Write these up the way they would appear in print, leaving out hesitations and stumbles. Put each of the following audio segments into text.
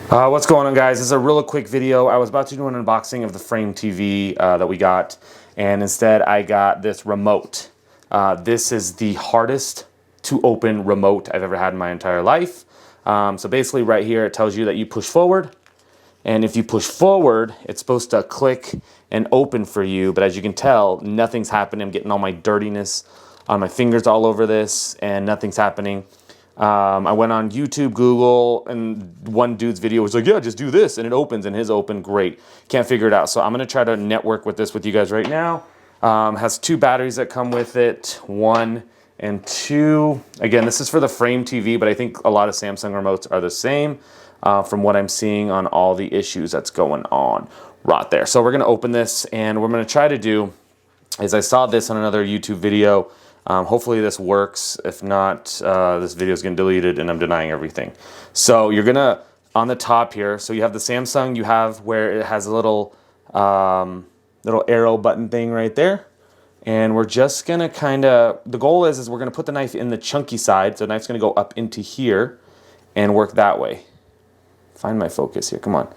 What's going on, guys? This is a real quick video. I was about to do an unboxing of the Frame TV that we got, and instead I got this remote. This is the hardest to open remote I've ever had in my entire life. So basically right here it tells you that you push forward, and if you push forward it's supposed to click and open for you, but as you can tell nothing's happening. I'm getting all my dirtiness on my fingers all over this and nothing's happening. I went on YouTube, Google, and one dude's video was like, yeah, just do this, and it opens, and his opened great. Can't figure it out, so I'm going to try to network with this with you guys right now. Has 2 batteries that come with it, 1 and 2. Again, this is for the Frame TV, but I think a lot of Samsung remotes are the same from what I'm seeing on all the issues that's going on right there. So we're going to open this, and what I'm going to try to do is, I saw this on another YouTube video. Hopefully this works. If not, this video is getting deleted and I'm denying everything. So you're gonna, on the top here, so you have the Samsung, you have where it has a little arrow button thing right there. And we're just gonna kinda, the goal is we're gonna put the knife in the chunky side. So the knife's gonna go up into here and work that way. Find my focus here, come on.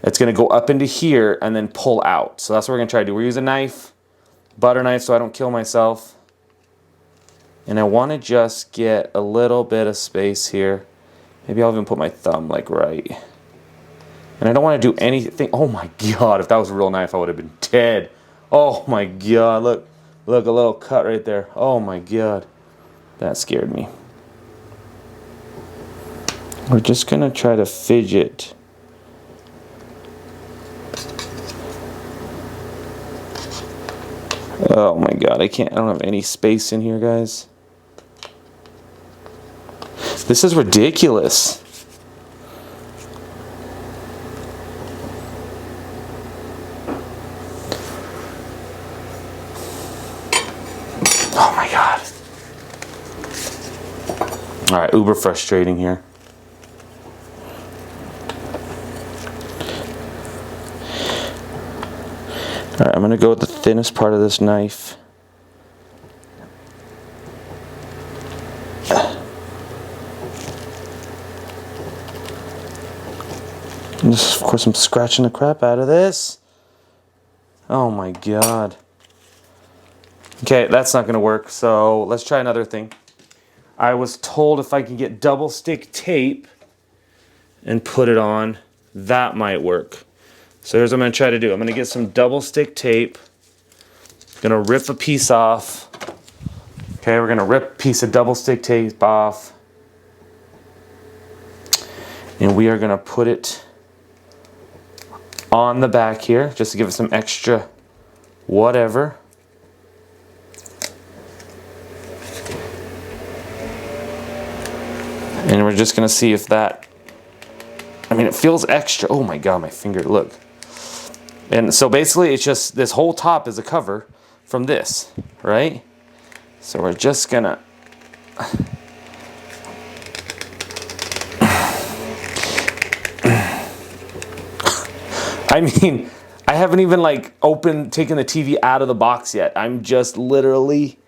It's gonna go up into here and then pull out. So that's what we're gonna try to do. We're using a knife, butter knife, so I don't kill myself. And I want to just get a little bit of space here. Maybe I'll even put my thumb like right. And I don't want to do anything. Oh my God, if that was a real knife, I would have been dead. Oh my God, look, a little cut right there. Oh my God, that scared me. We're just gonna try to fidget. Oh my God, I don't have any space in here, guys. This is ridiculous. Oh my God. All right, uber frustrating here. All right, I'm gonna go with the thinnest part of this knife. And just, of course, I'm scratching the crap out of this. Oh my God. Okay, that's not gonna work, so let's try another thing. I was told if I can get double stick tape and put it on, that might work. So here's what I'm gonna try to do. I'm gonna get some double stick tape. Gonna rip a piece off. Okay, we're gonna rip a piece of double stick tape off. And we are gonna put it on the back here, just to give it some extra whatever. And we're just gonna see if that, I mean, it feels extra. Oh my God, my finger, look. And so basically it's just, this whole top is a cover from this, right? So we're just gonna, I mean, I haven't even like taken the TV out of the box yet. I'm just literally,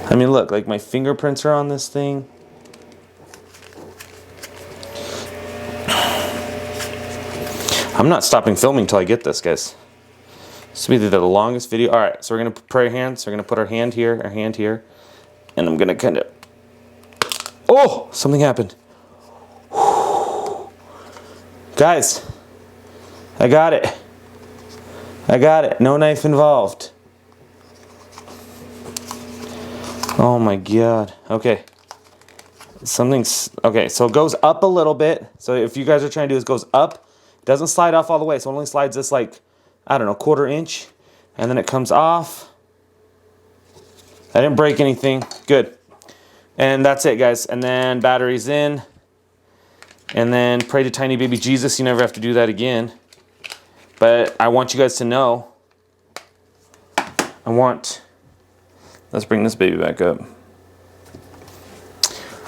I mean, look, like my fingerprints are on this thing. I'm not stopping filming until I get this, guys. This will be the longest video. All right, so we're gonna put our hands. So we're gonna put our hand here, and I'm gonna kind of. Oh, something happened. Guys, I got it. I got it. No knife involved. Oh my God. Okay. Something's okay. So it goes up a little bit. So if you guys are trying to do this, it goes up. It doesn't slide off all the way. So it only slides this like, I don't know, 1/4 inch, and then it comes off. I didn't break anything. Good. And that's it, guys. And then batteries in. And then pray to tiny baby Jesus. You never have to do that again. But I want you guys to know. Let's bring this baby back up.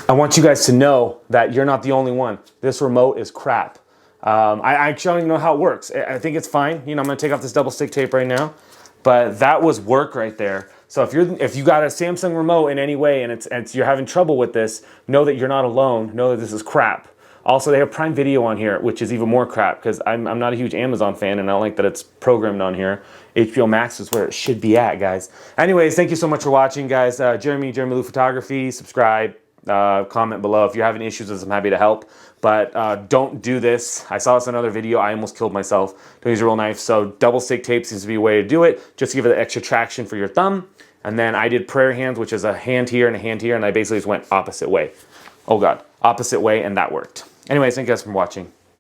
I want you guys to know that you're not the only one. This remote is crap. I actually don't even know how it works. I think it's fine. You know, I'm gonna take off this double stick tape right now. But that was work right there. So if you got a Samsung remote in any way and you're having trouble with this, know that you're not alone. Know that this is crap. Also, they have Prime Video on here, which is even more crap because I'm not a huge Amazon fan and I don't like that it's programmed on here. HBO Max is where it should be at, guys. Anyways, thank you so much for watching, guys. Jeramie Lou Photography. Subscribe, comment below. If you're having issues with this, I'm happy to help. But don't do this. I saw this in another video. I almost killed myself. Don't use a real knife. So double stick tape seems to be a way to do it. Just to give it the extra traction for your thumb. And then I did prayer hands, which is a hand here and a hand here. And I basically just went opposite way. Oh God, opposite way, and that worked. Anyways, thank you guys for watching.